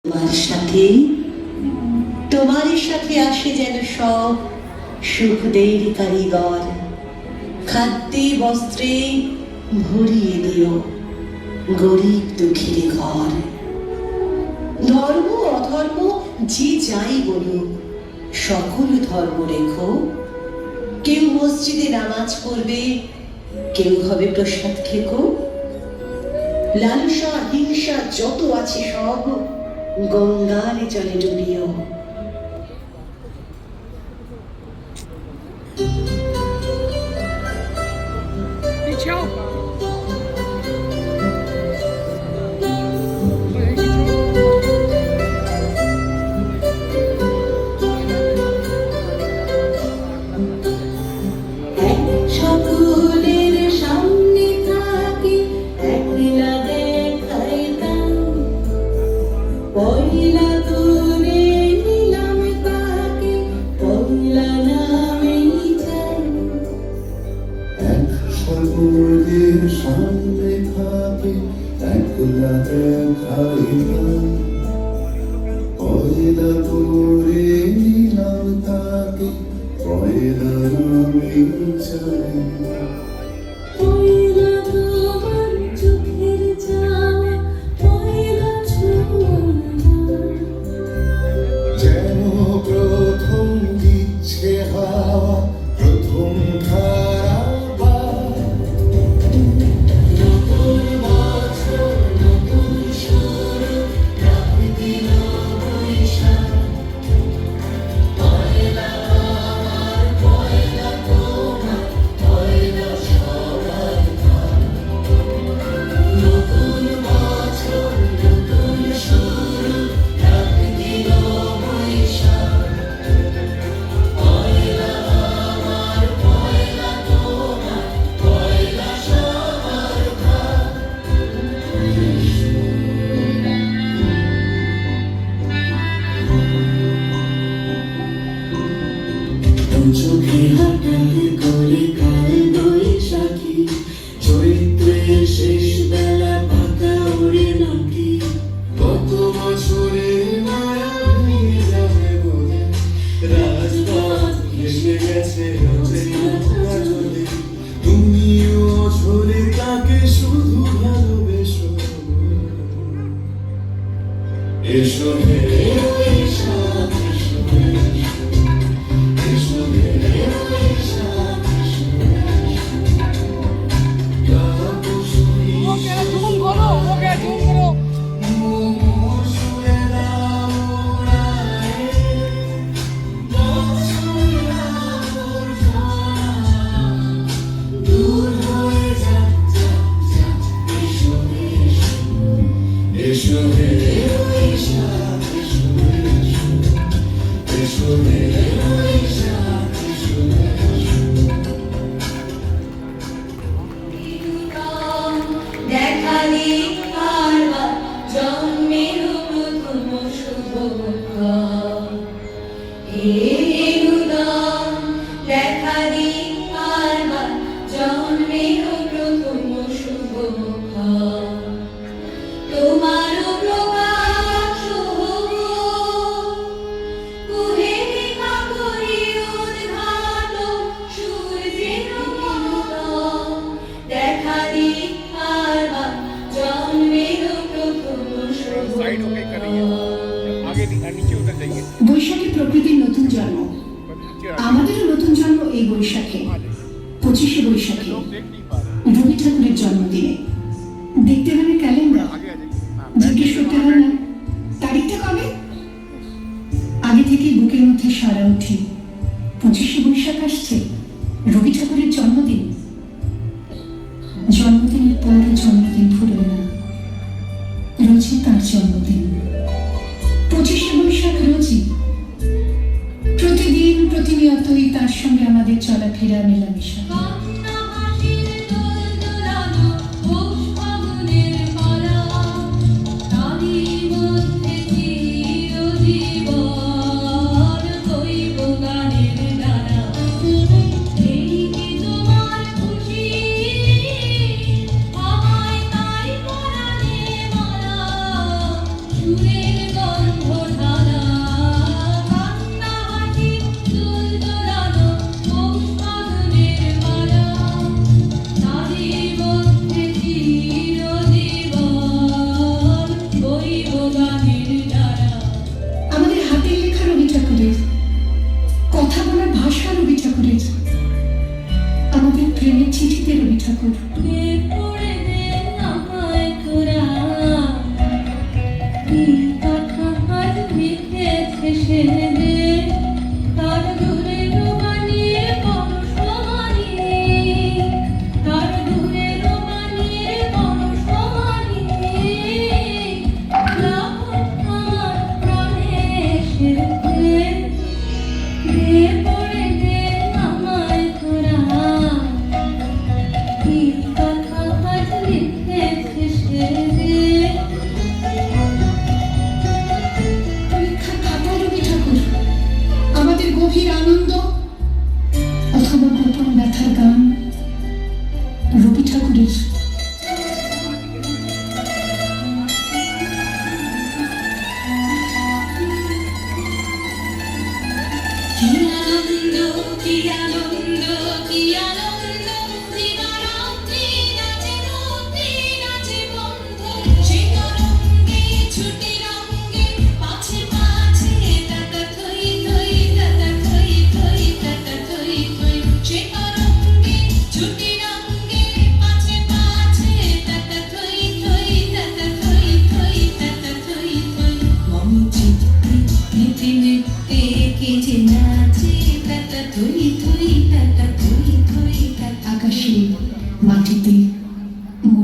তোমার সাথে তোমার সাথে আসে যেন সব সুখদের কারিগর, খাদ্যে বস্ত্রে ভরিয়ে দিও গরিব দুঃখীর ঘর। ধর্ম অধর্ম যে যাই বলুক, সকল ধর্ম রেখো। কেউ মসজিদে নামাজ পড়বে, কেউ হবে প্রসাদ খেকো। লালসা হিংসা যত আছে সব গঙ্গার জলে ডুবিও। সকলের সামনে থাকি একলা দেখাইতাম, পয়লা তোরে নিলাম তাকে পয়লা নামেই চাই। সকলের সামনে থাকি একলা দেখাইতাম, পয়লা তোরে নিলাম তাকে পয়লা নামেই চাই। পয়লা তোমার চোখের চাওয়া, পয়লা ছোঁয়া যেন প্রথম দিচ্ছে হাওয়া, প্রথম ধারা নতুন বছর নতুন শুরু, রাখবি না বৈশাখ। পয়লা আমার পয়লা তোমার পয়লা সবার ঘর। নতুন বছর নতুন শুরু, রাখবি না বৈশাখ। পয়লা আমার পয়লা তোমার পয়লা সবার ঘর। চোখে হাঁটার করে কাল বৈশাখী, চৈত্রের শেষ বেলা পাতা ওড়ে নাকি। কত বছরের মায়া ভেঙে যাবে বলে রাজপথ ভেসে গেছে অচেনা কাজলে। তুমিও ঝরে তাকে শুধু ভালোবেসো। এসো হে বৈশাখ, এসো হে, এসো হে বৈশাখ, এসো হে। গাবো শুনি মোমো শুয়ে দাও রায়ে, বছর আবর্জনা দূর হয়ে যাক, যাক, যাক। এসো হে, এসো হে বৈশাখ, এসো হে, এসো হে বৈশাখ, এসো হে। দেখালি কারবার জন্মের প্রথম শুভক্ষণ। হে উদম দেখালি কারবার জন্মের প্রথম শুভক্ষণ। তোমার প্রকাশ হোক, কুহে দেখা করি উদ্ঘাটন সূর্যের মনোরম। দেখালি কারবার জন্মের প্রথম শুভক্ষণ। বৈশাখী প্রকৃতির নতুন জন্ম, আমাদেরও নতুন জন্ম এই বৈশাখে। 25শে বৈশাখে রবি ঠাকুরের জন্মদিনে দেখতে হবে ক্যালেন্ডার, জিজ্ঞেস করতে হবে না তারিখটা কবে। আগে থেকে বুকের মধ্যে সারা উঠি, 25শে বৈশাখ আসছে, রবি ঠাকুরের জন্মদিন। জন্মদিনের পরে জন্মদিন ভুলবে না, রোজই তার জন্মদিন। 25শে বৈশাখ রোজই, প্রতিদিন প্রতিনিয়তই তার সঙ্গে আমাদের চলাফেরা মেলামেশা। সুরের এসে যে তার দূরের বাণীর পরশমানি, তার দূরের বাণীর পরশমানি, আমার প্রাণে এসেছে দে পড়ে দে আমায় তোরা, কি কথা আজ লিখেছে সে যে। পরীক্ষার খাতা রবি ঠাকুর, আমাদের গভীর আনন্দ অথবা গোপন ব্যথার গান রবি ঠাকুরের। কি আনন্দ, কি আনন্দ, কি আনন্দ।